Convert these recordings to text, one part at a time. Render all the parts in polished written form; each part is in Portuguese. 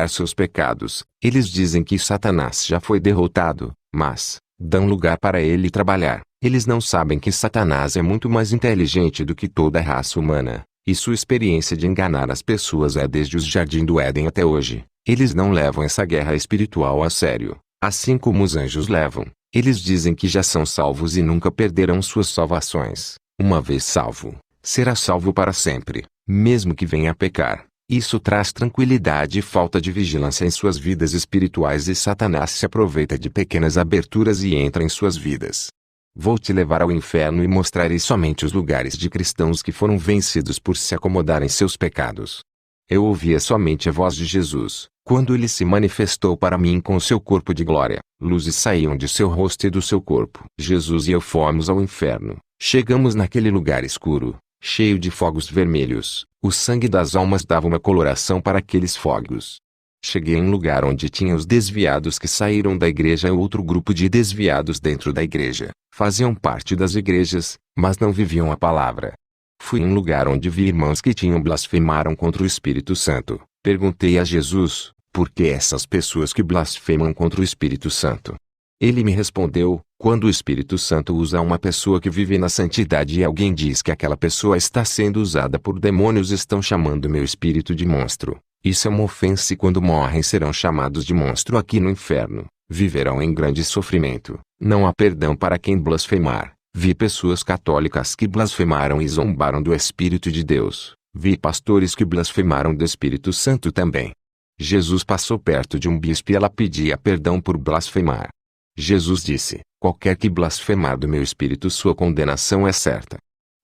seus pecados. Eles dizem que Satanás já foi derrotado, mas dão lugar para ele trabalhar. Eles não sabem que Satanás é muito mais inteligente do que toda a raça humana, e sua experiência de enganar as pessoas é desde o Jardim do Éden até hoje. Eles não levam essa guerra espiritual a sério, assim como os anjos levam. Eles dizem que já são salvos e nunca perderão suas salvações. Uma vez salvo, será salvo para sempre, mesmo que venha a pecar. Isso traz tranquilidade e falta de vigilância em suas vidas espirituais, e Satanás se aproveita de pequenas aberturas e entra em suas vidas. Vou te levar ao inferno e mostrarei somente os lugares de cristãos que foram vencidos por se acomodar em seus pecados. Eu ouvia somente a voz de Jesus, quando ele se manifestou para mim com seu corpo de glória. Luzes saíam de seu rosto e do seu corpo. Jesus e eu fomos ao inferno. Chegamos naquele lugar escuro, cheio de fogos vermelhos. O sangue das almas dava uma coloração para aqueles fogos. Cheguei em um lugar onde tinha os desviados que saíram da igreja e outro grupo de desviados dentro da igreja. Faziam parte das igrejas, mas não viviam a palavra. Fui em um lugar onde vi irmãos que blasfemaram contra o Espírito Santo. Perguntei a Jesus, por que essas pessoas que blasfemam contra o Espírito Santo? Ele me respondeu, quando o Espírito Santo usa uma pessoa que vive na santidade e alguém diz que aquela pessoa está sendo usada por demônios, estão chamando meu espírito de monstro. Isso é uma ofensa, e quando morrem serão chamados de monstro aqui no inferno. Viverão em grande sofrimento. Não há perdão para quem blasfemar. Vi pessoas católicas que blasfemaram e zombaram do Espírito de Deus. Vi pastores que blasfemaram do Espírito Santo também. Jesus passou perto de um bispo e ela pedia perdão por blasfemar. Jesus disse, qualquer que blasfemar do meu espírito, sua condenação é certa.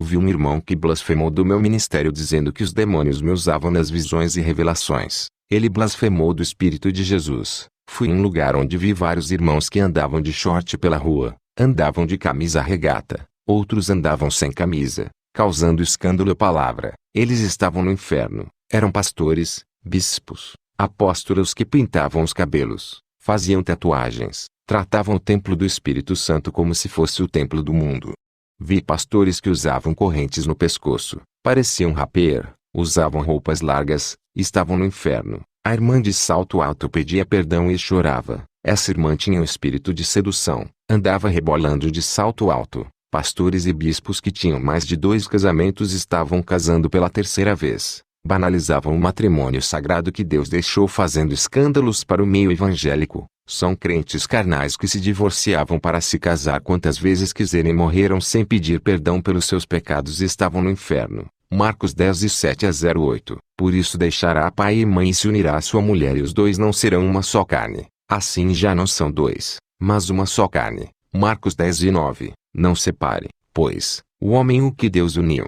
Vi um irmão que blasfemou do meu ministério dizendo que os demônios me usavam nas visões e revelações. Ele blasfemou do Espírito de Jesus. Fui em um lugar onde vi vários irmãos que andavam de short pela rua, andavam de camisa regata, outros andavam sem camisa, causando escândalo à palavra. Eles estavam no inferno. Eram pastores, bispos, apóstolos que pintavam os cabelos, faziam tatuagens, tratavam o templo do Espírito Santo como se fosse o templo do mundo. Vi pastores que usavam correntes no pescoço, pareciam raper, usavam roupas largas, estavam no inferno. A irmã de salto alto pedia perdão e chorava. Essa irmã tinha um espírito de sedução, andava rebolando de salto alto. Pastores e bispos que tinham mais de 2 casamentos estavam casando pela 3ª vez. Banalizavam o matrimônio sagrado que Deus deixou, fazendo escândalos para o meio evangélico. São crentes carnais que se divorciavam para se casar quantas vezes quiserem, morreram sem pedir perdão pelos seus pecados e estavam no inferno. Marcos 10:7-08. Por isso deixará pai e mãe e se unirá à sua mulher, e os dois não serão uma só carne. Assim já não são dois, mas uma só carne. Marcos 10:9. Não separe, pois, o homem o que Deus uniu.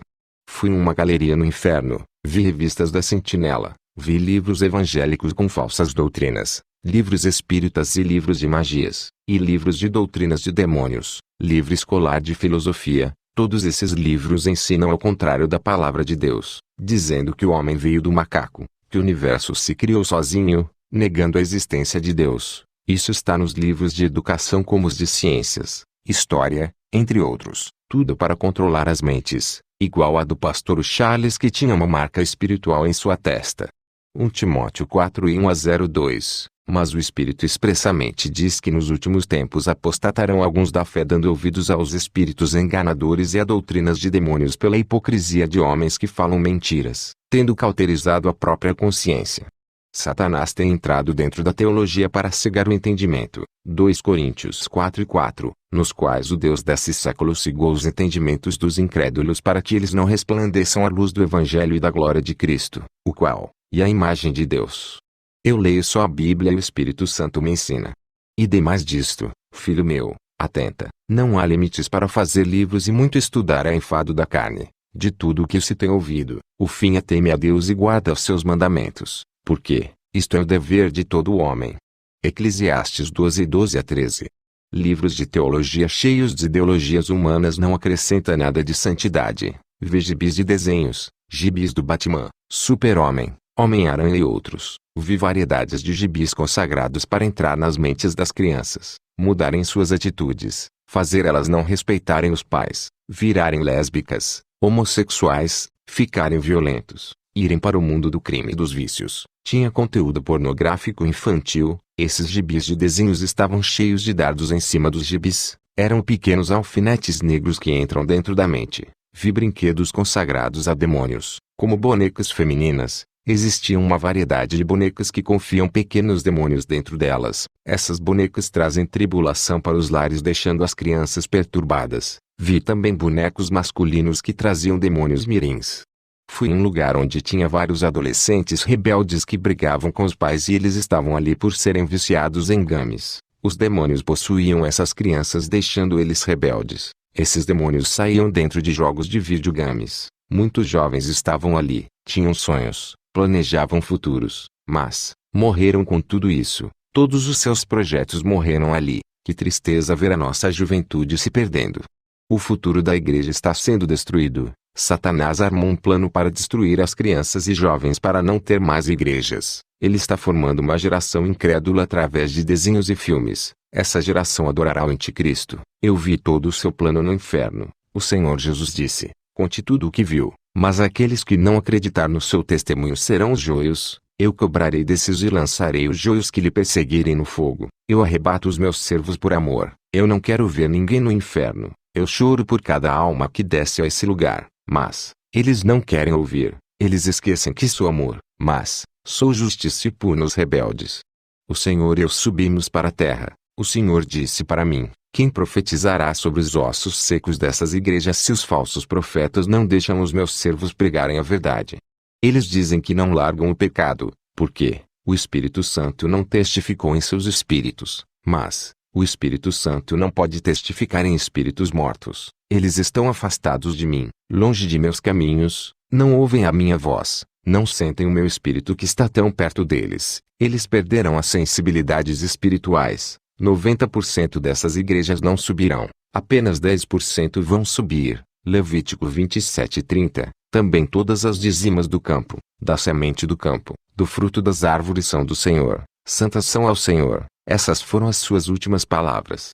Fui em uma galeria no inferno, vi revistas da Sentinela, vi livros evangélicos com falsas doutrinas, livros espíritas e livros de magias, e livros de doutrinas de demônios, livro escolar de filosofia. Todos esses livros ensinam ao contrário da palavra de Deus, dizendo que o homem veio do macaco, que o universo se criou sozinho, negando a existência de Deus. Isso está nos livros de educação como os de ciências, história, entre outros. Tudo para controlar as mentes, igual a do pastor Charles, que tinha uma marca espiritual em sua testa. 1 Timóteo 4:1-02. Mas o Espírito expressamente diz que nos últimos tempos apostatarão alguns da fé, dando ouvidos aos espíritos enganadores e a doutrinas de demônios, pela hipocrisia de homens que falam mentiras, tendo cauterizado a própria consciência. Satanás tem entrado dentro da teologia para cegar o entendimento. 2 Coríntios 4:4, nos quais o Deus desse século cegou os entendimentos dos incrédulos para que eles não resplandeçam a luz do Evangelho e da glória de Cristo, o qual, e a imagem de Deus. Eu leio só a Bíblia e o Espírito Santo me ensina. E demais disto, filho meu, atenta, não há limites para fazer livros e muito estudar é enfado da carne. De tudo o que se tem ouvido, o fim é teme a Deus e guarda os seus mandamentos, porque isto é o dever de todo homem. Eclesiastes 12:12-13. Livros de teologia cheios de ideologias humanas não acrescenta nada de santidade. Vê gibis de desenhos, gibis do Batman, Super-Homem, Homem-Aranha e outros. Vi variedades de gibis consagrados para entrar nas mentes das crianças, mudarem suas atitudes, fazer elas não respeitarem os pais, virarem lésbicas, homossexuais, ficarem violentos, irem para o mundo do crime e dos vícios. Tinha conteúdo pornográfico infantil. Esses gibis de desenhos estavam cheios de dardos em cima dos gibis. Eram pequenos alfinetes negros que entram dentro da mente. Vi brinquedos consagrados a demônios, como bonecas femininas. Existia uma variedade de bonecas que confiam pequenos demônios dentro delas. Essas bonecas trazem tribulação para os lares, deixando as crianças perturbadas. Vi também bonecos masculinos que traziam demônios mirins. Fui em um lugar onde tinha vários adolescentes rebeldes que brigavam com os pais e eles estavam ali por serem viciados em games. Os demônios possuíam essas crianças, deixando eles rebeldes. Esses demônios saíam dentro de jogos de videogames. Muitos jovens estavam ali, tinham sonhos, planejavam futuros, mas morreram com tudo isso. Todos os seus projetos morreram ali. Que tristeza ver a nossa juventude se perdendo. O futuro da igreja está sendo destruído. Satanás armou um plano para destruir as crianças e jovens para não ter mais igrejas. Ele está formando uma geração incrédula através de desenhos e filmes. Essa geração adorará o anticristo. Eu vi todo o seu plano no inferno. O Senhor Jesus disse: conte tudo o que viu, mas aqueles que não acreditar no seu testemunho serão os joios. Eu cobrarei desses e lançarei os joios que lhe perseguirem no fogo. Eu arrebato os meus servos por amor. Eu não quero ver ninguém no inferno. Eu choro por cada alma que desce a esse lugar, mas eles não querem ouvir. Eles esquecem que sou amor, mas sou justiça e puno os rebeldes. O Senhor e eu subimos para a terra. O Senhor disse para mim: quem profetizará sobre os ossos secos dessas igrejas se os falsos profetas não deixam os meus servos pregarem a verdade? Eles dizem que não largam o pecado, porque o Espírito Santo não testificou em seus espíritos, mas o Espírito Santo não pode testificar em espíritos mortos. Eles estão afastados de mim, longe de meus caminhos, não ouvem a minha voz, não sentem o meu espírito que está tão perto deles. Eles perderam as sensibilidades espirituais. 90% dessas igrejas não subirão, apenas 10% vão subir. Levítico 27:30. Também todas as dizimas do campo, da semente do campo, do fruto das árvores são do Senhor. Santas são ao Senhor. Essas foram as suas últimas palavras.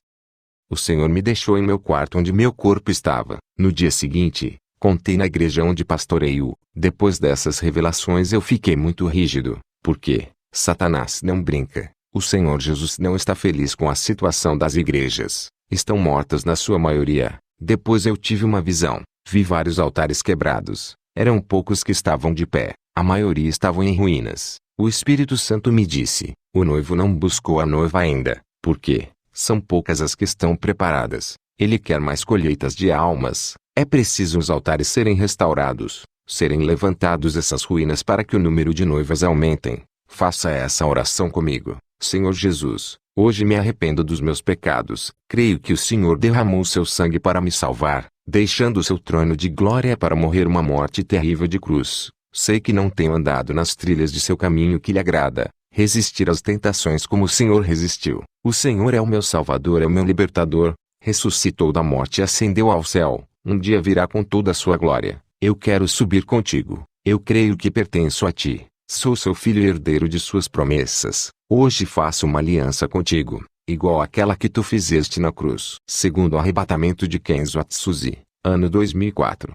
O Senhor me deixou em meu quarto onde meu corpo estava. No dia seguinte, contei na igreja onde pastoreio. Depois dessas revelações eu fiquei muito rígido, porque Satanás não brinca. O Senhor Jesus não está feliz com a situação das igrejas. Estão mortas na sua maioria. Depois eu tive uma visão. Vi vários altares quebrados. Eram poucos que estavam de pé. A maioria estavam em ruínas. O Espírito Santo me disse: o noivo não buscou a noiva ainda, porque são poucas as que estão preparadas. Ele quer mais colheitas de almas. É preciso os altares serem restaurados, serem levantados essas ruínas para que o número de noivas aumentem. Faça essa oração comigo. Senhor Jesus, hoje me arrependo dos meus pecados. Creio que o Senhor derramou seu sangue para me salvar, deixando o seu trono de glória para morrer uma morte terrível de cruz. Sei que não tenho andado nas trilhas de seu caminho que lhe agrada, resistir às tentações como o Senhor resistiu. O Senhor é o meu Salvador, é o meu libertador, ressuscitou da morte e ascendeu ao céu, um dia virá com toda a sua glória. Eu quero subir contigo, eu creio que pertenço a ti, sou seu filho e herdeiro de suas promessas. Hoje faço uma aliança contigo, igual àquela que tu fizeste na cruz. Segundo o arrebatamento de Kenzo Atsuzi, ano 2004.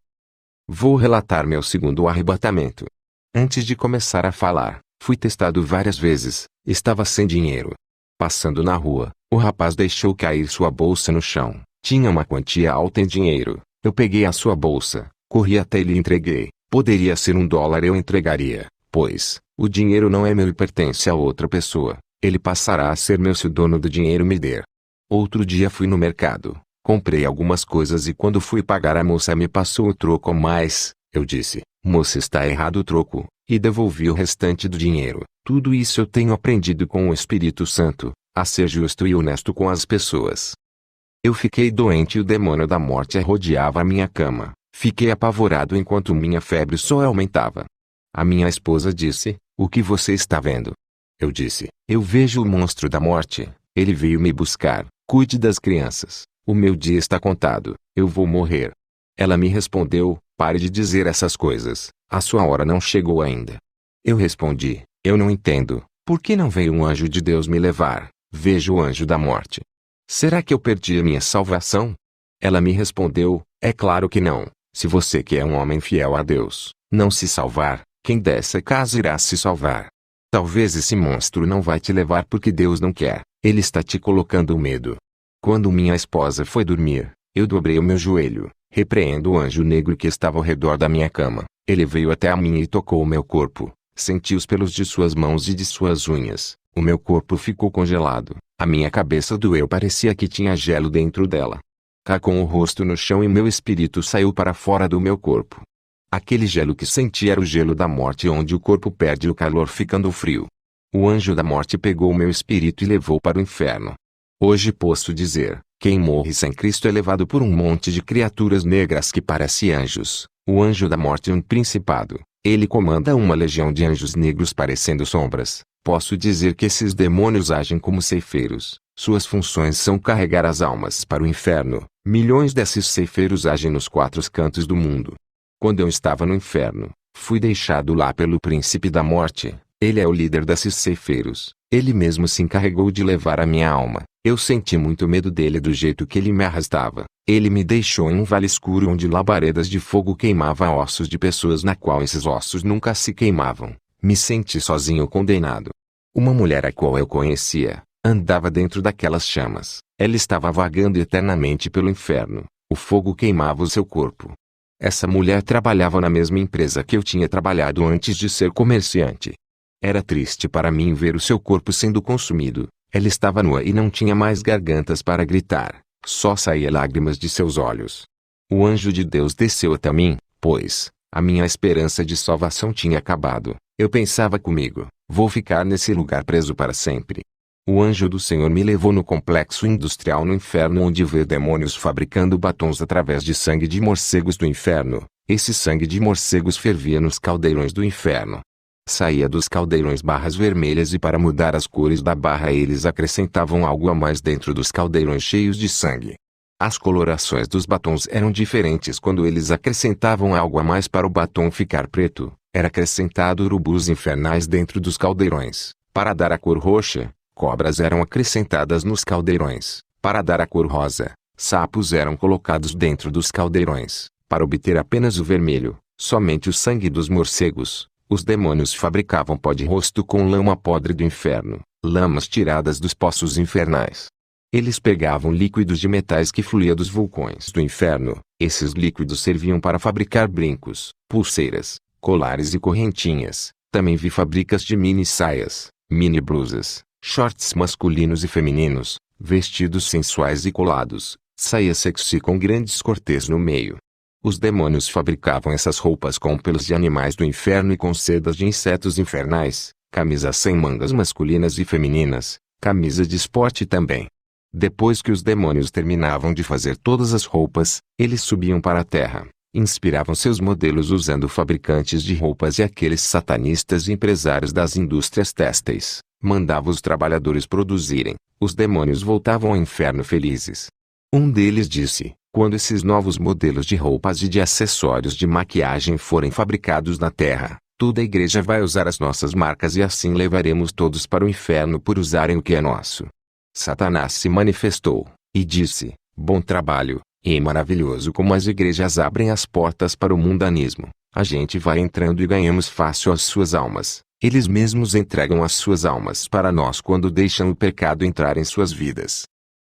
Vou relatar meu segundo arrebatamento. Antes de começar a falar, fui testado várias vezes, estava sem dinheiro. Passando na rua, o rapaz deixou cair sua bolsa no chão. Tinha uma quantia alta em dinheiro. Eu peguei a sua bolsa, corri até ele e entreguei. Poderia ser $1, eu entregaria, pois o dinheiro não é meu e pertence a outra pessoa. Ele passará a ser meu se o dono do dinheiro me der. Outro dia fui no mercado. Comprei algumas coisas e quando fui pagar a moça me passou o troco a mais. Eu disse: moça, está errado o troco, e devolvi o restante do dinheiro. Tudo isso eu tenho aprendido com o Espírito Santo, a ser justo e honesto com as pessoas. Eu fiquei doente e o demônio da morte rodeava a minha cama. Fiquei apavorado enquanto minha febre só aumentava. A minha esposa disse: o que você está vendo? Eu disse: eu vejo o monstro da morte. Ele veio me buscar. Cuide das crianças. O meu dia está contado, eu vou morrer. Ela me respondeu: pare de dizer essas coisas, a sua hora não chegou ainda. Eu respondi: eu não entendo, por que não veio um anjo de Deus me levar? Vejo o anjo da morte. Será que eu perdi a minha salvação? Ela me respondeu: é claro que não, se você que é um homem fiel a Deus, não se salvar, Quem dessa casa irá se salvar? Talvez esse monstro não vai te levar porque Deus não quer. Ele está te colocando medo. Quando minha esposa foi dormir, eu dobrei o meu joelho, repreendo o anjo negro que estava ao redor da minha cama. Ele veio até a mim e tocou o meu corpo. Senti os pelos de suas mãos e de suas unhas. O meu corpo ficou congelado. A minha cabeça doeu, parecia que tinha gelo dentro dela. Cá com o rosto no chão e meu espírito saiu para fora do meu corpo. Aquele gelo que senti era o gelo da morte, onde o corpo perde o calor ficando frio. O anjo da morte pegou o meu espírito e levou para o inferno. Hoje posso dizer, quem morre sem Cristo é levado por um monte de criaturas negras que parecem anjos. O anjo da morte é um principado. Ele comanda uma legião de anjos negros parecendo sombras. Posso dizer que esses demônios agem como ceifeiros. Suas funções são carregar as almas para o inferno. Milhões desses ceifeiros agem nos quatro cantos do mundo. Quando eu estava no inferno, fui deixado lá pelo príncipe da morte. Ele é o líder desses ceifeiros. Ele mesmo se encarregou de levar a minha alma. Eu senti muito medo dele do jeito que ele me arrastava. Ele me deixou em um vale escuro onde labaredas de fogo queimavam ossos de pessoas na qual esses ossos nunca se queimavam. Me senti sozinho, condenado. Uma mulher a qual eu conhecia, andava dentro daquelas chamas. Ela estava vagando eternamente pelo inferno. O fogo queimava o seu corpo. Essa mulher trabalhava na mesma empresa que eu tinha trabalhado antes de ser comerciante. Era triste para mim ver o seu corpo sendo consumido. Ela estava nua e não tinha mais gargantas para gritar. Só saía lágrimas de seus olhos. O anjo de Deus desceu até mim, pois a minha esperança de salvação tinha acabado. Eu pensava comigo, vou ficar nesse lugar preso para sempre. O anjo do Senhor me levou no complexo industrial no inferno, onde vê demônios fabricando batons através de sangue de morcegos do inferno. Esse sangue de morcegos fervia nos caldeirões do inferno. Saía dos caldeirões barras vermelhas e para mudar as cores da barra eles acrescentavam algo a mais dentro dos caldeirões cheios de sangue. As colorações dos batons eram diferentes quando eles acrescentavam algo a mais para o batom ficar preto. Era acrescentado urubus infernais dentro dos caldeirões. Para dar a cor roxa, cobras eram acrescentadas nos caldeirões. Para dar a cor rosa, sapos eram colocados dentro dos caldeirões. Para obter apenas o vermelho, somente o sangue dos morcegos, os demônios fabricavam pó de rosto com lama podre do inferno, lamas tiradas dos poços infernais. Eles pegavam líquidos de metais que fluía dos vulcões do inferno. Esses líquidos serviam para fabricar brincos, pulseiras, colares e correntinhas. Também vi fábricas de mini saias, mini blusas, shorts masculinos e femininos, vestidos sensuais e colados, saia sexy com grandes cortês no meio. Os demônios fabricavam essas roupas com pelos de animais do inferno e com sedas de insetos infernais, camisas sem mangas masculinas e femininas, camisas de esporte também. Depois que os demônios terminavam de fazer todas as roupas, eles subiam para a terra, inspiravam seus modelos usando fabricantes de roupas e aqueles satanistas e empresários das indústrias têxteis, mandavam os trabalhadores produzirem. Os demônios voltavam ao inferno felizes. Um deles disse: quando esses novos modelos de roupas e de acessórios de maquiagem forem fabricados na Terra, toda a igreja vai usar as nossas marcas e assim levaremos todos para o inferno por usarem o que é nosso. Satanás se manifestou, e disse: bom trabalho, e é maravilhoso como as igrejas abrem as portas para o mundanismo. A gente vai entrando e ganhamos fácil as suas almas. Eles mesmos entregam as suas almas para nós quando deixam o pecado entrar em suas vidas.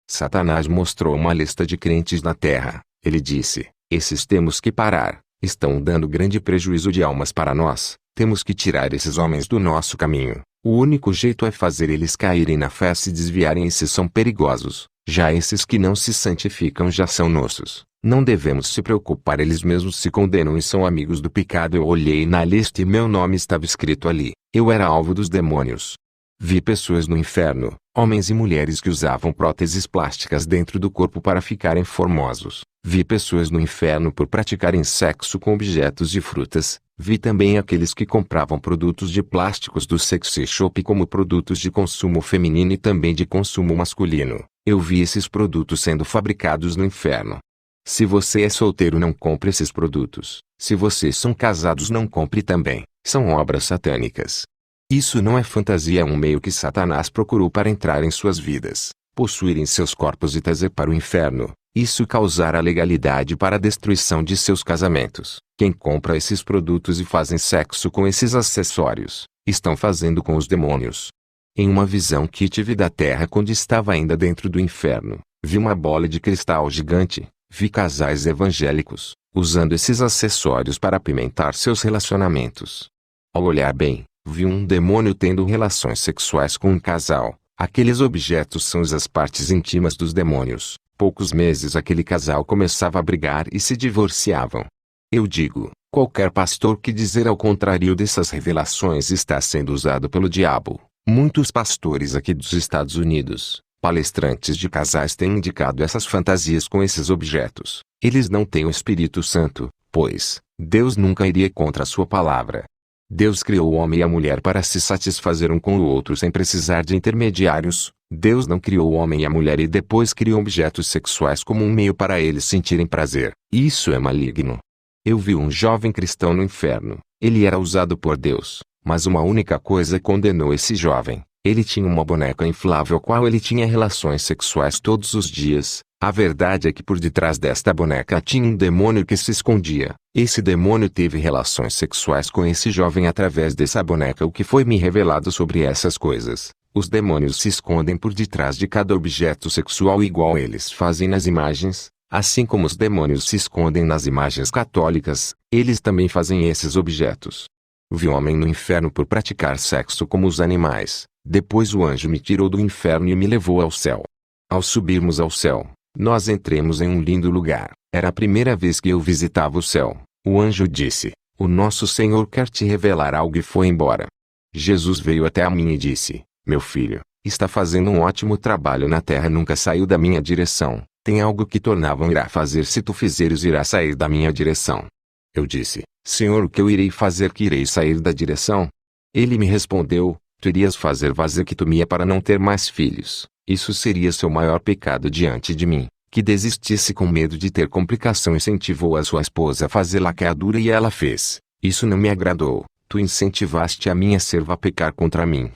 Satanás mostrou uma lista de crentes na terra. Ele disse: esses temos que parar, estão dando grande prejuízo de almas para nós, temos que tirar esses homens do nosso caminho. O único jeito é fazer eles caírem na fé e se desviarem, esses são perigosos. Já esses que não se santificam já são nossos. Não devemos se preocupar, eles mesmos se condenam e são amigos do pecado. Eu olhei na lista e meu nome estava escrito ali. Eu era alvo dos demônios. Vi pessoas no inferno, homens e mulheres que usavam próteses plásticas dentro do corpo para ficarem formosos. Vi pessoas no inferno por praticarem sexo com objetos de frutas. Vi também aqueles que compravam produtos de plásticos do sexy shop como produtos de consumo feminino e também de consumo masculino. Eu vi esses produtos sendo fabricados no inferno. Se você é solteiro, não compre esses produtos. Se vocês são casados, não compre também. São obras satânicas. Isso não é fantasia, é um meio que Satanás procurou para entrar em suas vidas. possuírem seus corpos e trazer para o inferno, isso causará legalidade para a destruição de seus casamentos. Quem compra esses produtos e fazem sexo com esses acessórios, estão fazendo com os demônios. Em uma visão que tive da terra quando estava ainda dentro do inferno, vi uma bola de cristal gigante, vi casais evangélicos, usando esses acessórios para apimentar seus relacionamentos. Ao olhar bem, vi um demônio tendo relações sexuais com um casal. Aqueles objetos são as partes íntimas dos demônios. Poucos meses aquele casal começava a brigar e se divorciavam. Eu digo, qualquer pastor que dizer ao contrário dessas revelações está sendo usado pelo diabo. Muitos pastores aqui dos Estados Unidos, palestrantes de casais têm indicado essas fantasias com esses objetos. Eles não têm o Espírito Santo, pois Deus nunca iria contra a sua palavra. Deus criou o homem e a mulher para se satisfazer um com o outro sem precisar de intermediários. Deus não criou o homem e a mulher e depois criou objetos sexuais como um meio para eles sentirem prazer. Isso é maligno. Eu vi um jovem cristão no inferno. Ele era usado por Deus, mas uma única coisa condenou esse jovem. Ele tinha uma boneca inflável qual ele tinha relações sexuais todos os dias. A verdade é que por detrás desta boneca tinha um demônio que se escondia. Esse demônio teve relações sexuais com esse jovem através dessa boneca. O que foi me revelado sobre essas coisas? Os demônios se escondem por detrás de cada objeto sexual igual eles fazem nas imagens. Assim como os demônios se escondem nas imagens católicas, eles também fazem esses objetos. Vi um homem no inferno por praticar sexo como os animais. Depois o anjo me tirou do inferno e me levou ao céu. Ao subirmos ao céu, nós entremos em um lindo lugar. Era a primeira vez que eu visitava o céu. O anjo disse, o nosso Senhor quer te revelar algo e foi embora. Jesus veio até a mim e disse, meu filho, está fazendo um ótimo trabalho na terra, nunca saiu da minha direção. Tem algo que tornavam irá fazer, se tu fizeres irá sair da minha direção. Eu disse, Senhor, o que eu irei fazer que irei sair da direção? Ele me respondeu, tu irias fazer vasectomia para não ter mais filhos. Isso seria seu maior pecado diante de mim. Que desistisse com medo de ter complicação, incentivou a sua esposa a fazer laqueadura e ela fez. Isso não me agradou. Tu incentivaste a minha serva a pecar contra mim.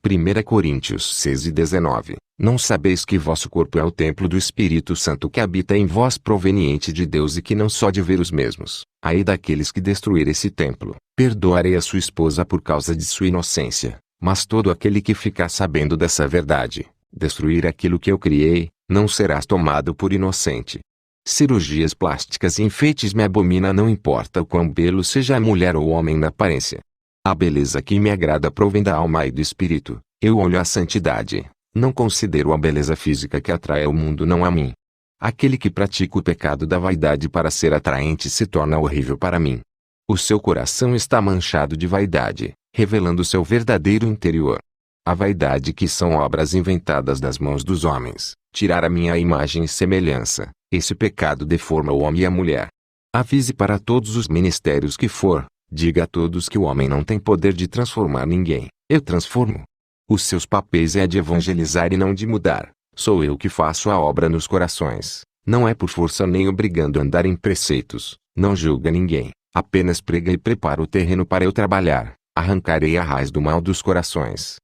1 Coríntios 6:19. Não sabeis que vosso corpo é o templo do Espírito Santo que habita em vós, proveniente de Deus, e que não só de ver os mesmos. Ai daqueles que destruir esse templo. Perdoarei a sua esposa por causa de sua inocência. Mas todo aquele que ficar sabendo dessa verdade, destruir aquilo que eu criei, não serás tomado por inocente. Cirurgias plásticas e enfeites me abomina, não importa o quão belo seja a mulher ou o homem na aparência. A beleza que me agrada provém da alma e do espírito. Eu olho a santidade. Não considero a beleza física que atrai ao mundo, não a mim. Aquele que pratica o pecado da vaidade para ser atraente se torna horrível para mim. O seu coração está manchado de vaidade, revelando seu verdadeiro interior. A vaidade, que são obras inventadas das mãos dos homens, tirar a minha imagem e semelhança. Esse pecado deforma o homem e a mulher. Avise para todos os ministérios que for, diga a todos que o homem não tem poder de transformar ninguém. Eu transformo. Os seus papéis é de evangelizar e não de mudar. Sou eu que faço a obra nos corações. Não é por força nem obrigando a andar em preceitos. Não julga ninguém. Apenas prega e prepara o terreno para eu trabalhar. Arrancarei a raiz do mal dos corações.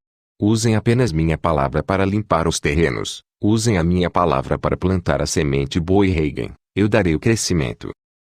Usem apenas minha palavra para limpar os terrenos. Usem a minha palavra para plantar a semente boa e reguem. Eu darei o crescimento.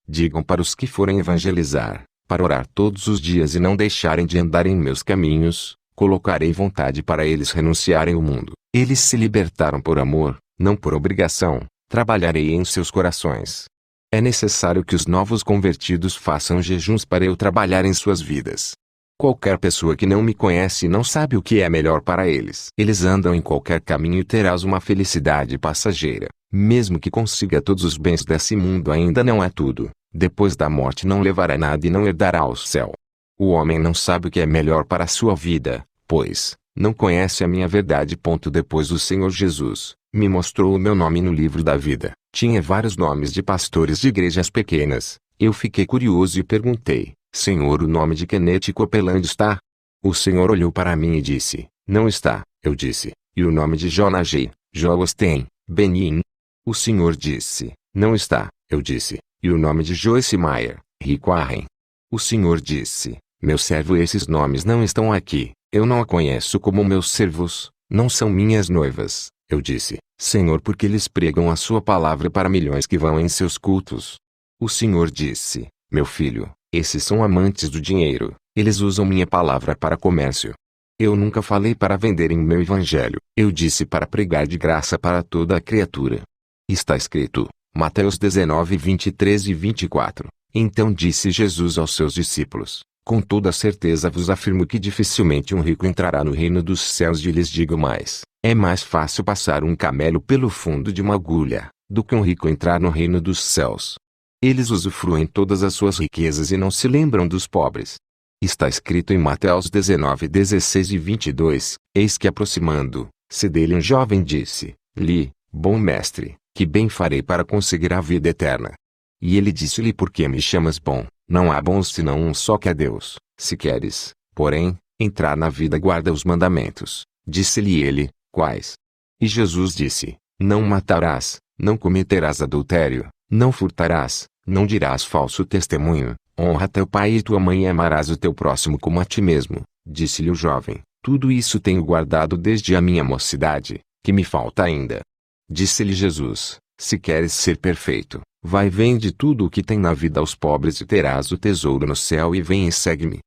Digam para os que forem evangelizar, para orar todos os dias e não deixarem de andar em meus caminhos. Colocarei vontade para eles renunciarem ao mundo. Eles se libertaram por amor, não por obrigação. Trabalharei em seus corações. É necessário que os novos convertidos façam jejuns para eu trabalhar em suas vidas. Qualquer pessoa que não me conhece não sabe o que é melhor para eles. Eles andam em qualquer caminho e terás uma felicidade passageira. Mesmo que consiga todos os bens desse mundo, ainda não é tudo. Depois da morte não levará nada e não herdará o céu. O homem não sabe o que é melhor para a sua vida, pois não conhece a minha verdade. Depois o Senhor Jesus me mostrou o meu nome no livro da vida. Tinha vários nomes de pastores de igrejas pequenas. Eu fiquei curioso e perguntei, Senhor, o nome de Kenneth Copeland está? O Senhor olhou para mim e disse, não está. Eu disse, e o nome de Jonah G. Josten, Benin? O Senhor disse, não está. Eu disse, e o nome de Joyce Meyer, Rick Warren? O Senhor disse, meu servo, esses nomes não estão aqui. Eu não a conheço como meus servos, não são minhas noivas. Eu disse: Senhor, porque eles pregam a sua palavra para milhões que vão em seus cultos. O Senhor disse: Meu filho, esses são amantes do dinheiro, eles usam minha palavra para comércio. Eu nunca falei para venderem o meu evangelho, eu disse para pregar de graça para toda a criatura. Está escrito, Mateus 19, 23 e 24. Então disse Jesus aos seus discípulos: Com toda certeza vos afirmo que dificilmente um rico entrará no reino dos céus, e lhes digo mais: é mais fácil passar um camelo pelo fundo de uma agulha, do que um rico entrar no reino dos céus. Eles usufruem todas as suas riquezas e não se lembram dos pobres. Está escrito em Mateus 19, 16 e 22, eis que aproximando-se dele um jovem disse-lhe: Bom mestre, que bem farei para conseguir a vida eterna? E ele disse-lhe: Por que me chamas bom? Não há bons senão um só, que é Deus. Se queres, porém, entrar na vida, guarda os mandamentos. Disse-lhe ele: Quais? E Jesus disse: Não matarás, não cometerás adultério, não furtarás, não dirás falso testemunho, honra teu pai e tua mãe, e amarás o teu próximo como a ti mesmo. Disse-lhe o jovem: Tudo isso tenho guardado desde a minha mocidade, que me falta ainda? Disse-lhe Jesus: Se queres ser perfeito, vai, vende tudo o que tem na vida aos pobres e terás o tesouro no céu, e vem e segue-me.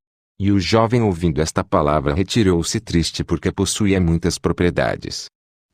E o jovem, ouvindo esta palavra, retirou-se triste, porque possuía muitas propriedades.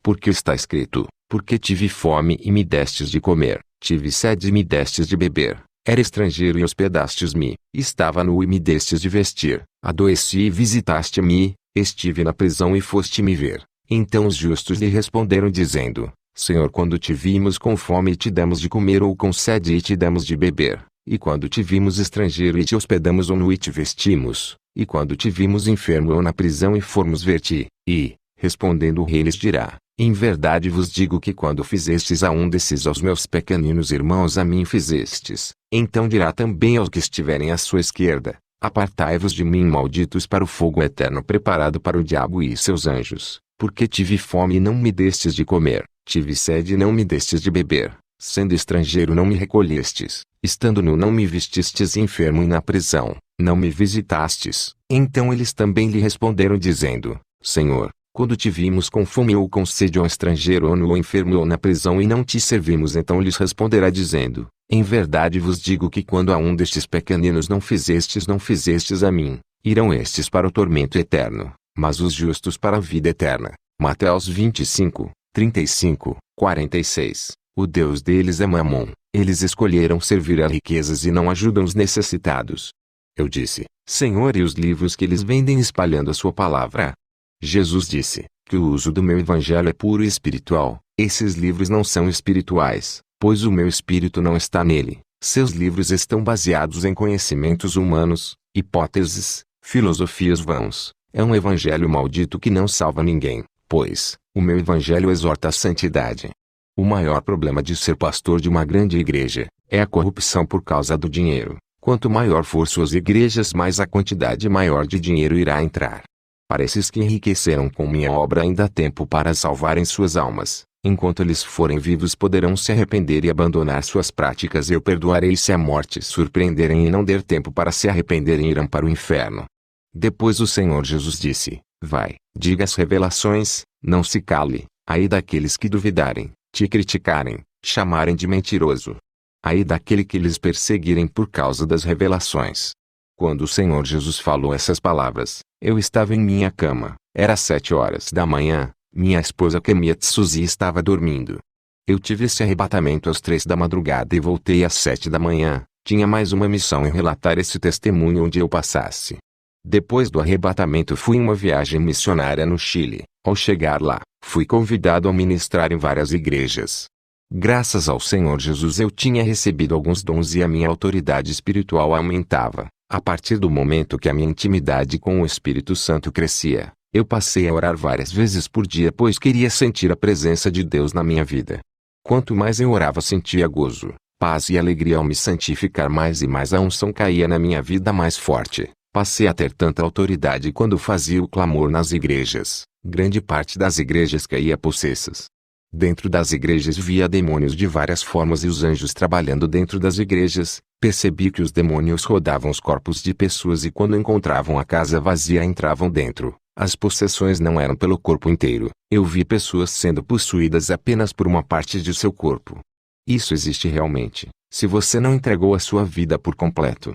Porque está escrito: Porque tive fome e me destes de comer, tive sede e me destes de beber, era estrangeiro e hospedastes-me, estava nu e me destes de vestir, adoeci e visitaste-me, estive na prisão e foste-me ver. Então os justos lhe responderam dizendo: Senhor, quando te vimos com fome e te demos de comer, ou com sede e te demos de beber? E quando te vimos estrangeiro e te hospedamos, ou nu e te vestimos? E quando te vimos enfermo ou na prisão e formos ver-te? E, respondendo o rei, lhes dirá: Em verdade vos digo que quando fizestes a um desses, aos meus pequeninos irmãos, a mim fizestes. Então dirá também aos que estiverem à sua esquerda: Apartai-vos de mim, malditos, para o fogo eterno preparado para o diabo e seus anjos. Porque tive fome e não me destes de comer, tive sede e não me destes de beber, sendo estrangeiro não me recolhestes, estando nu não me vestistes, enfermo e na prisão não me visitastes. Então eles também lhe responderam dizendo: Senhor, quando te vimos com fome ou com sede, ou estrangeiro ou nu ou enfermo ou na prisão, e não te servimos? Então lhes responderá dizendo: Em verdade vos digo que quando a um destes pequeninos não fizestes a mim. Irão estes para o tormento eterno, mas os justos para a vida eterna. Mateus 25, 35, 46. O Deus deles é Mamon. Eles escolheram servir a riquezas e não ajudam os necessitados. Eu disse: Senhor, e os livros que eles vendem espalhando a sua palavra? Jesus disse que o uso do meu evangelho é puro e espiritual. Esses livros não são espirituais, pois o meu espírito não está nele. Seus livros estão baseados em conhecimentos humanos, hipóteses, filosofias vãs. É um evangelho maldito que não salva ninguém, pois o meu evangelho exorta a santidade. O maior problema de ser pastor de uma grande igreja é a corrupção por causa do dinheiro. Quanto maior for suas igrejas, mais a quantidade maior de dinheiro irá entrar. Para esses que enriqueceram com minha obra, ainda há tempo para salvarem suas almas. Enquanto eles forem vivos, poderão se arrepender e abandonar suas práticas, e eu perdoarei. Se a morte surpreenderem e não der tempo para se arrependerem, irão para o inferno. Depois o Senhor Jesus disse: Vai, diga as revelações, não se cale. Ai daqueles que duvidarem, te criticarem, chamarem de mentiroso. Ai daquele que lhes perseguirem por causa das revelações. Quando o Senhor Jesus falou essas palavras, eu estava em minha cama. Era 7 horas da manhã. Minha esposa Kemiat Suzy estava dormindo. Eu tive esse arrebatamento às 3 da madrugada e voltei às 7 da manhã. Tinha mais uma missão em relatar esse testemunho onde eu passasse. Depois do arrebatamento, fui em uma viagem missionária no Chile. Ao chegar lá, fui convidado a ministrar em várias igrejas. Graças ao Senhor Jesus, eu tinha recebido alguns dons e a minha autoridade espiritual aumentava. A partir do momento que a minha intimidade com o Espírito Santo crescia, eu passei a orar várias vezes por dia, pois queria sentir a presença de Deus na minha vida. Quanto mais eu orava, sentia gozo, paz e alegria ao me santificar mais, e mais a unção caía na minha vida mais forte. Passei a ter tanta autoridade quando fazia o clamor nas igrejas. Grande parte das igrejas caía possessas. Dentro das igrejas via demônios de várias formas e os anjos trabalhando dentro das igrejas. Percebi que os demônios rodavam os corpos de pessoas e quando encontravam a casa vazia entravam dentro. As possessões não eram pelo corpo inteiro. Eu vi pessoas sendo possuídas apenas por uma parte de seu corpo. Isso existe realmente, se você não entregou a sua vida por completo.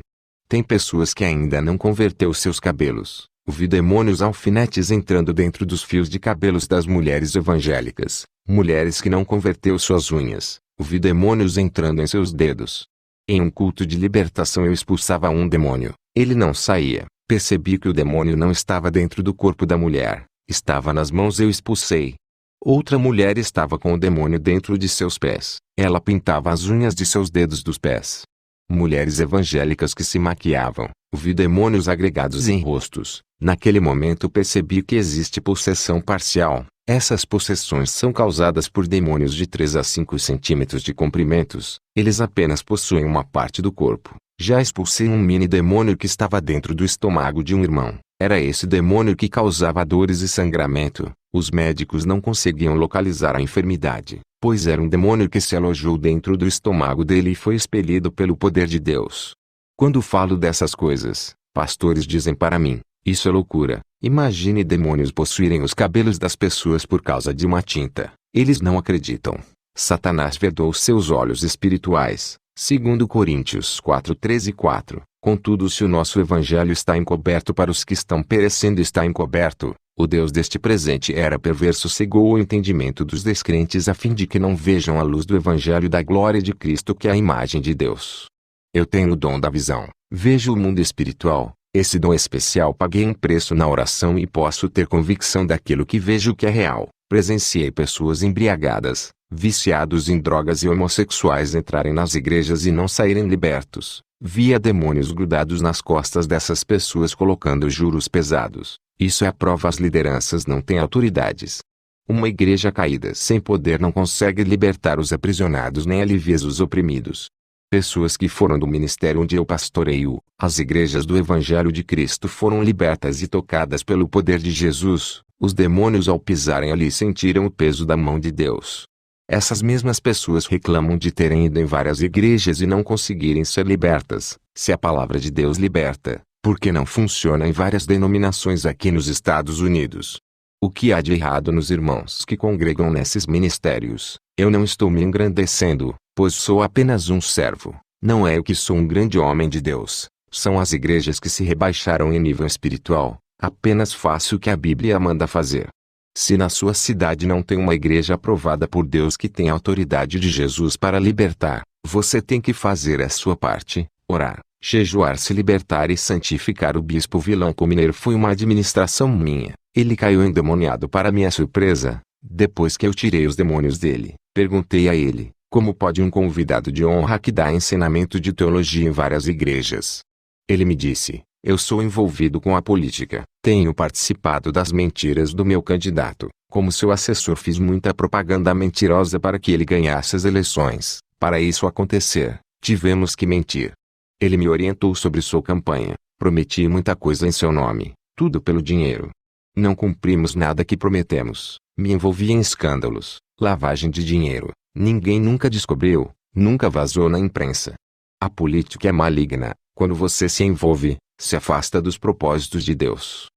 Tem pessoas que ainda não converteu seus cabelos. Vi demônios alfinetes entrando dentro dos fios de cabelos das mulheres evangélicas. Mulheres que não converteu suas unhas. Vi demônios entrando em seus dedos. Em um culto de libertação eu expulsava um demônio. Ele não saía. Percebi que o demônio não estava dentro do corpo da mulher. Estava nas mãos e eu expulsei. Outra mulher estava com o demônio dentro de seus pés. Ela pintava as unhas de seus dedos dos pés. Mulheres evangélicas que se maquiavam. Vi demônios agregados em rostos. Naquele momento percebi que existe possessão parcial. Essas possessões são causadas por demônios de 3 a 5 centímetros de comprimentos. Eles apenas possuem uma parte do corpo. Já expulsei um mini demônio que estava dentro do estômago de um irmão. Era esse demônio que causava dores e sangramento. Os médicos não conseguiam localizar a enfermidade, pois era um demônio que se alojou dentro do estômago dele e foi expelido pelo poder de Deus. Quando falo dessas coisas, pastores dizem para mim, isso é loucura. Imagine demônios possuírem os cabelos das pessoas por causa de uma tinta. Eles não acreditam. Satanás vedou seus olhos espirituais. Segundo Coríntios 4:13-4. Contudo, se o nosso evangelho está encoberto para os que estão perecendo, está encoberto. O Deus deste presente era perverso, cegou o entendimento dos descrentes a fim de que não vejam a luz do evangelho da glória de Cristo, que é a imagem de Deus. Eu tenho o dom da visão. Vejo o mundo espiritual. Esse dom especial paguei um preço na oração e posso ter convicção daquilo que vejo que é real. Presenciei pessoas embriagadas, viciados em drogas e homossexuais entrarem nas igrejas e não saírem libertos. Via demônios grudados nas costas dessas pessoas colocando juros pesados. Isso é a prova: as lideranças não têm autoridades. Uma igreja caída sem poder não consegue libertar os aprisionados nem aliviar os oprimidos. Pessoas que foram do ministério onde eu pastoreio, as igrejas do Evangelho de Cristo, foram libertas e tocadas pelo poder de Jesus. Os demônios, ao pisarem ali, sentiram o peso da mão de Deus. Essas mesmas pessoas reclamam de terem ido em várias igrejas e não conseguirem ser libertas. Se a palavra de Deus liberta, por que não funciona em várias denominações aqui nos Estados Unidos? O que há de errado nos irmãos que congregam nesses ministérios? Eu não estou me engrandecendo, pois sou apenas um servo. Não é eu que sou um grande homem de Deus. São as igrejas que se rebaixaram em nível espiritual. Apenas faço o que a Bíblia manda fazer. Se na sua cidade não tem uma igreja aprovada por Deus que tem a autoridade de Jesus para libertar, você tem que fazer a sua parte, orar, jejuar, se libertar e santificar. O bispo Vilanco Mineiro foi uma administração minha. Ele caiu endemoniado. Para minha surpresa, depois que eu tirei os demônios dele, perguntei a ele, como pode um convidado de honra que dá ensinamento de teologia em várias igrejas? Ele me disse, eu sou envolvido com a política, tenho participado das mentiras do meu candidato. Como seu assessor, fiz muita propaganda mentirosa para que ele ganhasse as eleições. Para isso acontecer, tivemos que mentir. Ele me orientou sobre sua campanha. Prometi muita coisa em seu nome, tudo pelo dinheiro. Não cumprimos nada que prometemos. Me envolvi em escândalos, lavagem de dinheiro. Ninguém nunca descobriu, nunca vazou na imprensa. A política é maligna. Quando você se envolve, se afasta dos propósitos de Deus.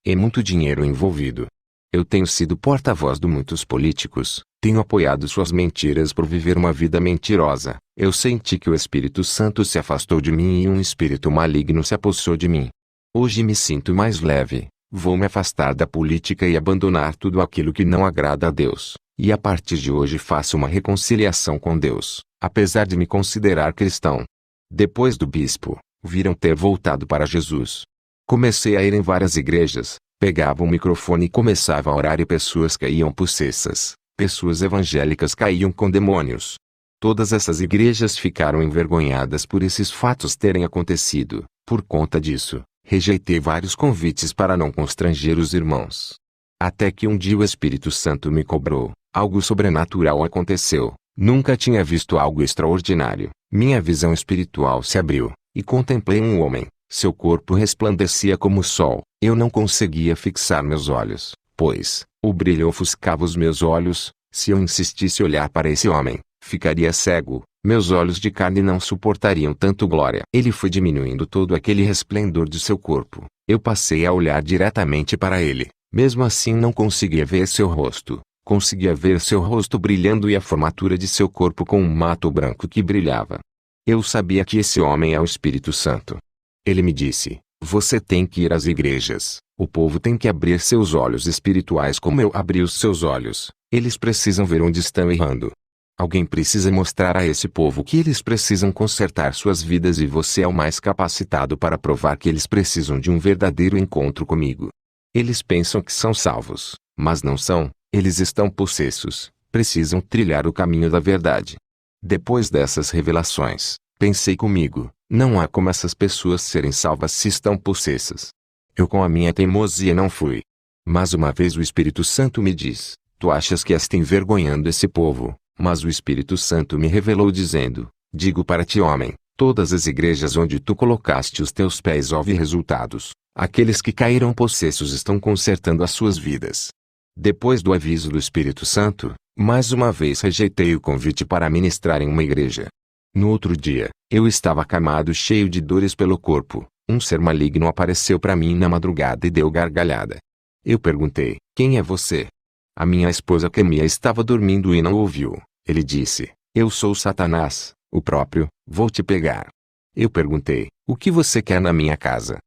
É muito dinheiro envolvido. Eu tenho sido porta-voz de muitos políticos, tenho apoiado suas mentiras por viver uma vida mentirosa. Eu senti que o Espírito Santo se afastou de mim e um espírito maligno se apossou de mim. Hoje me sinto mais leve. Vou me afastar da política e abandonar tudo aquilo que não agrada a Deus. E a partir de hoje faço uma reconciliação com Deus, apesar de me considerar cristão. Depois do bispo, viram ter voltado para Jesus. Comecei a ir em várias igrejas, pegava o microfone e começava a orar e pessoas caíam possessas. Pessoas evangélicas caíam com demônios. Todas essas igrejas ficaram envergonhadas por esses fatos terem acontecido. Por conta disso, rejeitei vários convites para não constranger os irmãos. Até que um dia o Espírito Santo me cobrou. Algo sobrenatural aconteceu. Nunca tinha visto algo extraordinário. Minha visão espiritual se abriu, e contemplei um homem. Seu corpo resplandecia como o sol. Eu não conseguia fixar meus olhos, pois o brilho ofuscava os meus olhos. Se eu insistisse olhar para esse homem, ficaria cego. Meus olhos de carne não suportariam tanto glória. Ele foi diminuindo todo aquele resplendor de seu corpo. Eu passei a olhar diretamente para ele. Mesmo assim não conseguia ver seu rosto. Conseguia ver seu rosto brilhando e a formatura de seu corpo com um mato branco que brilhava. Eu sabia que esse homem é o Espírito Santo. Ele me disse: você tem que ir às igrejas. O povo tem que abrir seus olhos espirituais como eu abri os seus olhos. Eles precisam ver onde estão errando. Alguém precisa mostrar a esse povo que eles precisam consertar suas vidas e você é o mais capacitado para provar que eles precisam de um verdadeiro encontro comigo. Eles pensam que são salvos, mas não são. Eles estão possessos, precisam trilhar o caminho da verdade. Depois dessas revelações, pensei comigo, não há como essas pessoas serem salvas se estão possessas. Eu com a minha teimosia não fui. Mas uma vez o Espírito Santo me diz: tu achas que estás envergonhando esse povo? Mas o Espírito Santo me revelou dizendo: digo para ti, homem, todas as igrejas onde tu colocaste os teus pés houve resultados. Aqueles que caíram possessos estão consertando as suas vidas. Depois do aviso do Espírito Santo, mais uma vez rejeitei o convite para ministrar em uma igreja. No outro dia, eu estava acamado cheio de dores pelo corpo. Um ser maligno apareceu para mim na madrugada e deu gargalhada. Eu perguntei: quem é você? A minha esposa Camila estava dormindo e não ouviu. Ele disse: eu sou Satanás, o próprio, vou te pegar. Eu perguntei: o que você quer na minha casa?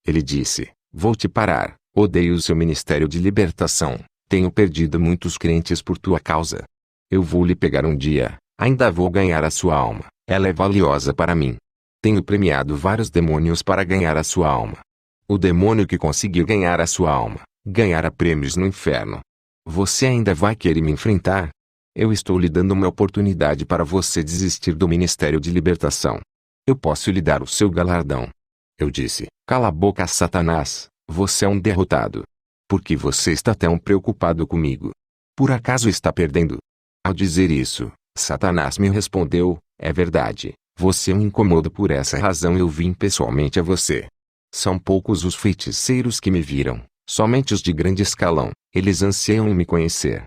Ele disse: vou te parar, odeio o seu ministério de libertação. Tenho perdido muitos crentes por tua causa. Eu vou lhe pegar um dia, ainda vou ganhar a sua alma, ela é valiosa para mim. Tenho premiado vários demônios para ganhar a sua alma. O demônio que conseguiu ganhar a sua alma, ganhará prêmios no inferno. Você ainda vai querer me enfrentar? Eu estou lhe dando uma oportunidade para você desistir do ministério de libertação. Eu posso lhe dar o seu galardão. Eu disse: cala a boca, Satanás, você é um derrotado. Por que você está tão preocupado comigo? Por acaso está perdendo? Ao dizer isso, Satanás me respondeu: é verdade, você é um incomodo, por essa razão eu vim pessoalmente a você. São poucos os feiticeiros que me viram, somente os de grande escalão, eles anseiam em me conhecer.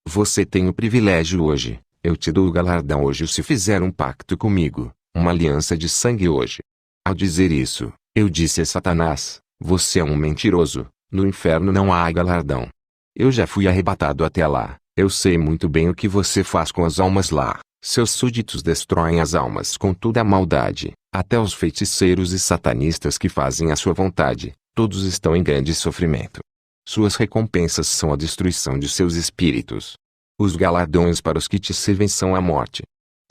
Você tem o privilégio hoje, eu te dou o galardão hoje se fizer um pacto comigo, uma aliança de sangue hoje. Ao dizer isso, eu disse a Satanás: você é um mentiroso, no inferno não há galardão. Eu já fui arrebatado até lá, eu sei muito bem o que você faz com as almas lá. Seus súditos destroem as almas com toda a maldade, até os feiticeiros e satanistas que fazem a sua vontade, todos estão em grande sofrimento. Suas recompensas são a destruição de seus espíritos. Os galardões para os que te servem são a morte.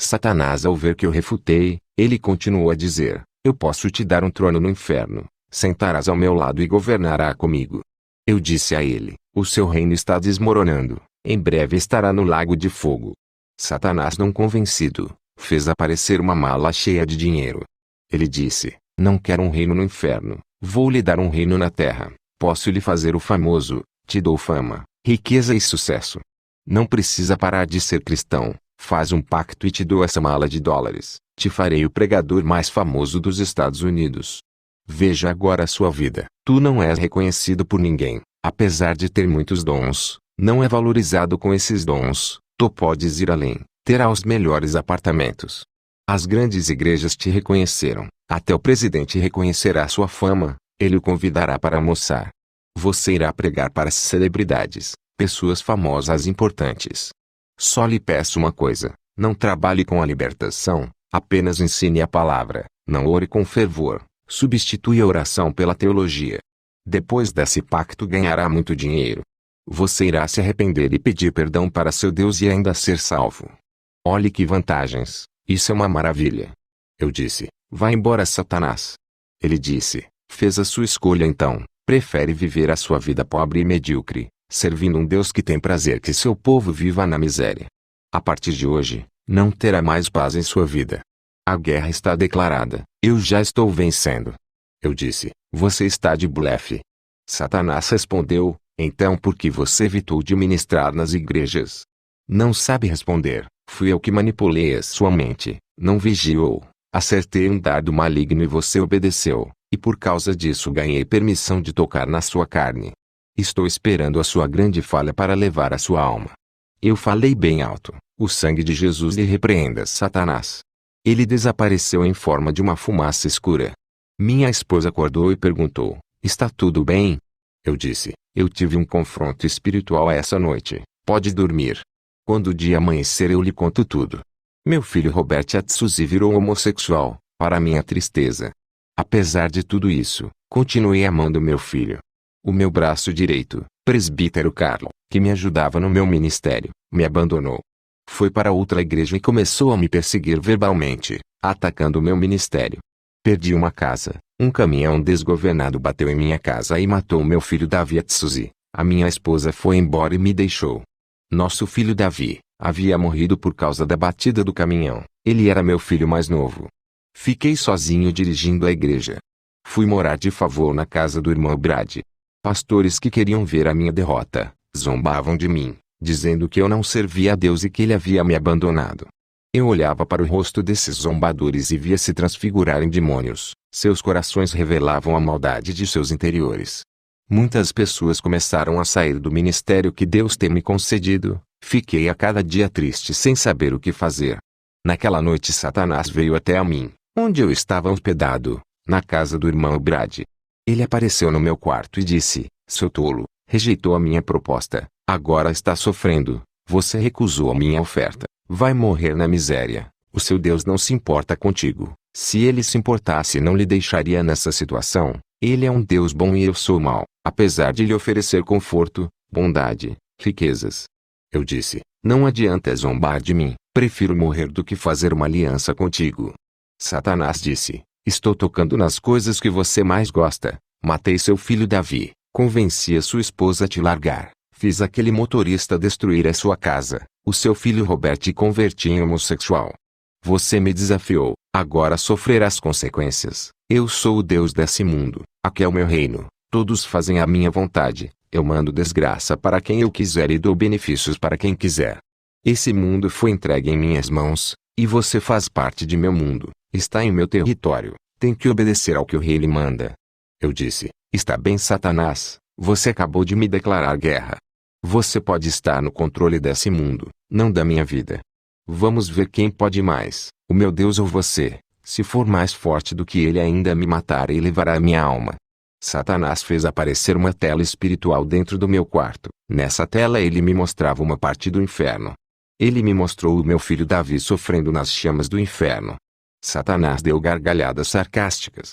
Satanás, ao ver que eu refutei, ele continuou a dizer: eu posso te dar um trono no inferno, sentarás ao meu lado e governará comigo. Eu disse a ele: o seu reino está desmoronando, em breve estará no lago de fogo. Satanás, não convencido, fez aparecer uma mala cheia de dinheiro. Ele disse: não quero um reino no inferno, vou lhe dar um reino na terra. Posso lhe fazer o famoso, te dou fama, riqueza e sucesso. Não precisa parar de ser cristão, faz um pacto e te dou essa mala de dólares, te farei o pregador mais famoso dos Estados Unidos. Veja agora a sua vida, tu não és reconhecido por ninguém, apesar de ter muitos dons, não é valorizado com esses dons, tu podes ir além, terá os melhores apartamentos. As grandes igrejas te reconheceram, até o presidente reconhecerá sua fama, ele o convidará para almoçar. Você irá pregar para as celebridades, pessoas famosas importantes. Só lhe peço uma coisa: não trabalhe com a libertação, apenas ensine a palavra, não ore com fervor, substitui a oração pela teologia. Depois desse pacto ganhará muito dinheiro. Você irá se arrepender e pedir perdão para seu Deus e ainda ser salvo. Olhe que vantagens, isso é uma maravilha. Eu disse: vá embora, Satanás. Ele disse: fez a sua escolha então, prefere viver a sua vida pobre e medíocre, servindo um Deus que tem prazer que seu povo viva na miséria. A partir de hoje, não terá mais paz em sua vida. A guerra está declarada, eu já estou vencendo. Eu disse: você está de blefe. Satanás respondeu: então por que você evitou de ministrar nas igrejas? Não sabe responder, fui eu que manipulei a sua mente, não vigiou, acertei um dardo maligno e você obedeceu, e por causa disso ganhei permissão de tocar na sua carne. Estou esperando a sua grande falha para levar a sua alma. Eu falei bem alto: o sangue de Jesus lhe repreenda, Satanás. Ele desapareceu em forma de uma fumaça escura. Minha esposa acordou e perguntou: está tudo bem? Eu disse: eu tive um confronto espiritual essa noite. Pode dormir. Quando o dia amanhecer eu lhe conto tudo. Meu filho Robert Atsushi virou homossexual, para minha tristeza. Apesar de tudo isso, continuei amando meu filho. O meu braço direito, presbítero Carlo, que me ajudava no meu ministério, me abandonou. Foi para outra igreja e começou a me perseguir verbalmente, atacando o meu ministério. Perdi uma casa, um caminhão desgovernado bateu em minha casa e matou meu filho Davi Atsushi. A minha esposa foi embora e me deixou. Nosso filho Davi havia morrido por causa da batida do caminhão. Ele era meu filho mais novo. Fiquei sozinho dirigindo a igreja. Fui morar de favor na casa do irmão Brad. Pastores que queriam ver a minha derrota, zombavam de mim, dizendo que eu não servia a Deus e que ele havia me abandonado. Eu olhava para o rosto desses zombadores e via se transfigurar em demônios. Seus corações revelavam a maldade de seus interiores. Muitas pessoas começaram a sair do ministério que Deus tem me concedido. Fiquei a cada dia triste sem saber o que fazer. Naquela noite Satanás veio até a mim, onde eu estava hospedado, na casa do irmão Brad. Ele apareceu no meu quarto e disse: seu tolo, rejeitou a minha proposta, agora está sofrendo, você recusou a minha oferta, vai morrer na miséria, o seu Deus não se importa contigo, se ele se importasse não lhe deixaria nessa situação, ele é um Deus bom e eu sou mau, apesar de lhe oferecer conforto, bondade, riquezas. Eu disse: não adianta zombar de mim, prefiro morrer do que fazer uma aliança contigo. Satanás disse: estou tocando nas coisas que você mais gosta, matei seu filho Davi, convenci a sua esposa a te largar, fiz aquele motorista destruir a sua casa, o seu filho Robert e converti em homossexual. Você me desafiou, agora sofrerás consequências. Eu sou o Deus desse mundo, aqui é o meu reino, todos fazem a minha vontade, eu mando desgraça para quem eu quiser e dou benefícios para quem quiser. Esse mundo foi entregue em minhas mãos, e você faz parte de meu mundo, está em meu território, tem que obedecer ao que o rei lhe manda. Eu disse: está bem, Satanás, você acabou de me declarar guerra. Você pode estar no controle desse mundo, não da minha vida. Vamos ver quem pode mais, o meu Deus ou você. Se for mais forte do que ele, ainda me matará e levará a minha alma. Satanás fez aparecer uma tela espiritual dentro do meu quarto. Nessa tela ele me mostrava uma parte do inferno. Ele me mostrou o meu filho Davi sofrendo nas chamas do inferno. Satanás deu gargalhadas sarcásticas.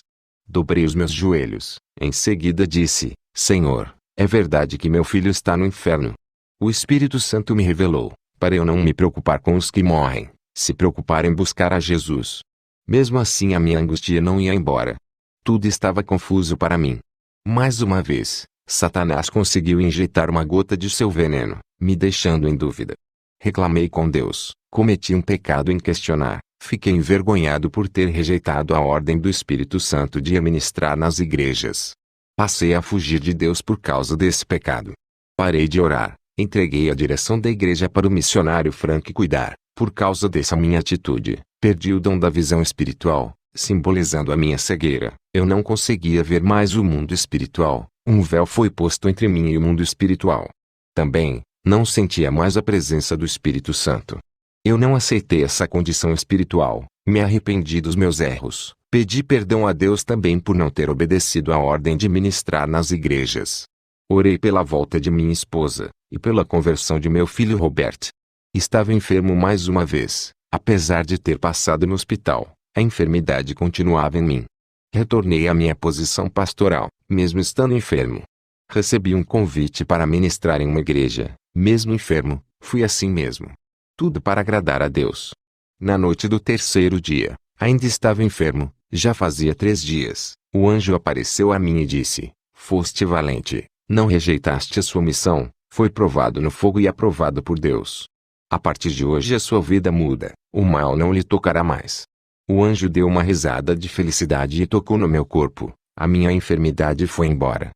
Dobrei os meus joelhos. Em seguida disse: Senhor, é verdade que meu filho está no inferno. O Espírito Santo me revelou, para eu não me preocupar com os que morrem, se preocupar em buscar a Jesus. Mesmo assim a minha angústia não ia embora. Tudo estava confuso para mim. Mais uma vez, Satanás conseguiu injetar uma gota de seu veneno, me deixando em dúvida. Reclamei com Deus, cometi um pecado em questionar, fiquei envergonhado por ter rejeitado a ordem do Espírito Santo de ministrar nas igrejas. Passei a fugir de Deus por causa desse pecado. Parei de orar, entreguei a direção da igreja para o missionário Frank cuidar. Por causa dessa minha atitude, perdi o dom da visão espiritual, simbolizando a minha cegueira. Eu não conseguia ver mais o mundo espiritual, um véu foi posto entre mim e o mundo espiritual. Também, não sentia mais a presença do Espírito Santo. Eu não aceitei essa condição espiritual, me arrependi dos meus erros, pedi perdão a Deus também por não ter obedecido à ordem de ministrar nas igrejas. Orei pela volta de minha esposa, e pela conversão de meu filho Robert. Estava enfermo mais uma vez, apesar de ter passado no hospital, a enfermidade continuava em mim. Retornei à minha posição pastoral, mesmo estando enfermo. Recebi um convite para ministrar em uma igreja, mesmo enfermo, fui assim mesmo. Tudo para agradar a Deus. Na noite do terceiro dia, ainda estava enfermo, já fazia 3 dias, o anjo apareceu a mim e disse: Foste valente, não rejeitaste a sua missão, foi provado no fogo e aprovado por Deus. A partir de hoje a sua vida muda, o mal não lhe tocará mais. O anjo deu uma risada de felicidade e tocou no meu corpo, a minha enfermidade foi embora.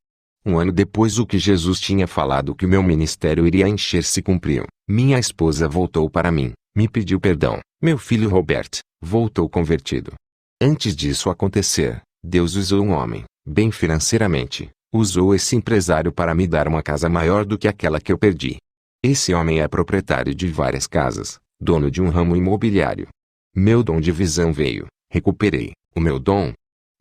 1 ano depois o que Jesus tinha falado que o meu ministério iria encher se cumpriu. Minha esposa voltou para mim, me pediu perdão, meu filho Robert, voltou convertido. Antes disso acontecer, Deus usou um homem, bem financeiramente, usou esse empresário para me dar uma casa maior do que aquela que eu perdi. Esse homem é proprietário de várias casas, dono de um ramo imobiliário. Meu dom de visão veio. Recuperei o meu dom.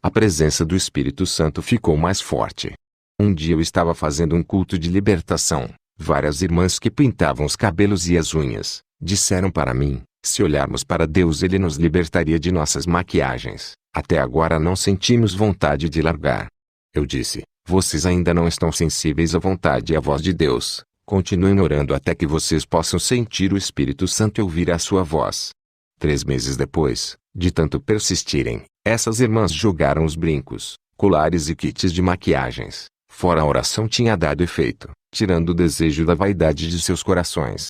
A presença do Espírito Santo ficou mais forte. Um dia eu estava fazendo um culto de libertação. Várias irmãs que pintavam os cabelos e as unhas, disseram para mim, se olharmos para Deus Ele nos libertaria de nossas maquiagens. Até agora não sentimos vontade de largar. Eu disse, vocês ainda não estão sensíveis à vontade e à voz de Deus. Continuem orando até que vocês possam sentir o Espírito Santo e ouvir a sua voz. 3 meses depois, de tanto persistirem, essas irmãs jogaram os brincos, colares e kits de maquiagens. Fora a oração tinha dado efeito, tirando o desejo da vaidade de seus corações.